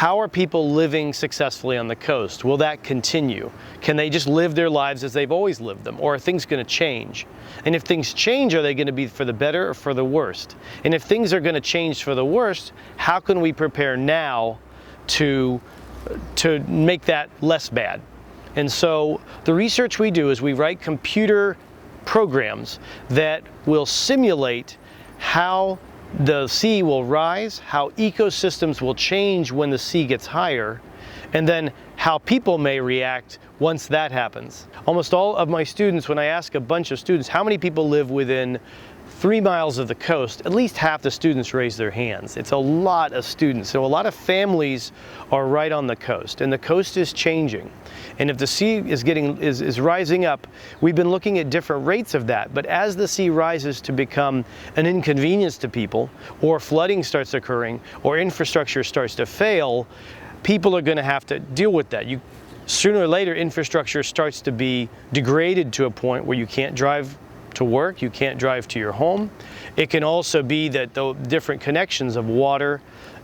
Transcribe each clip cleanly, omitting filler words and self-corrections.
how are people living successfully on the coast? Will that continue? Can they just live their lives as they've always lived them? Or are things going to change? And if things change, are they going to be for the better or for the worst? And if things are going to change for the worst, how can we prepare now to make that less bad? And so the research we do is we write computer programs that will simulate how the sea will rise, how ecosystems will change when the sea gets higher, and then how people may react once that happens. Almost all of my students, when I ask a bunch of students, how many people live within 3 miles of the coast, at least half the students raise their hands. It's a lot of students. So a lot of families are right on the coast, and the coast is changing. And if the sea is rising up, we've been looking at different rates of that. But as the sea rises to become an inconvenience to people, or flooding starts occurring, or infrastructure starts to fail, people are going to have to deal with that. Sooner or later, infrastructure starts to be degraded to a point where you can't drive to work, you can't drive to your home. It can also be that the different connections of water,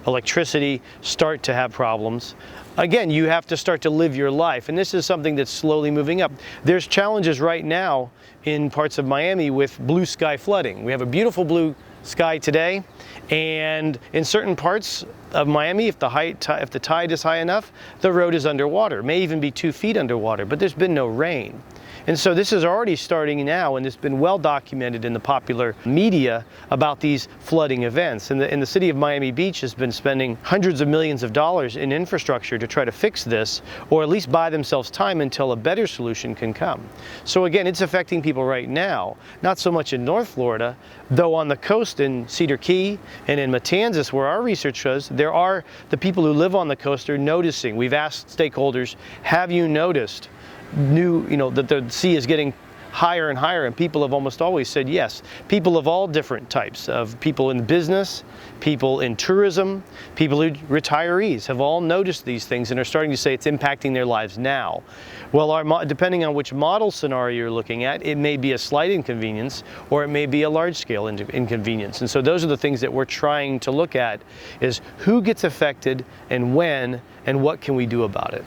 electricity start to have problems. Again, you have to start to live your life, and this is something that's slowly moving up. There's challenges right now in parts of Miami with blue sky flooding. We have a beautiful blue sky today, and in certain parts of Miami, if the tide is high enough, the road is underwater. It may even be 2 feet underwater, but there's been no rain. And so this is already starting now, and it's been well documented in the popular media about these flooding events. And the city of Miami Beach has been spending hundreds of millions of dollars in infrastructure to try to fix this, or at least buy themselves time until a better solution can come. So again, it's affecting people right now, not so much in North Florida, though on the coast in Cedar Key and in Matanzas, where our research shows, the people who live on the coast are noticing. We've asked stakeholders, have you noticed that the sea is getting higher and higher? And people have almost always said yes. People of all different types, of people in business, people in tourism, retirees have all noticed these things and are starting to say it's impacting their lives now. Well, depending on which model scenario you're looking at, it may be a slight inconvenience or it may be a large-scale inconvenience. And so those are the things that we're trying to look at, is who gets affected and when, and what can we do about it.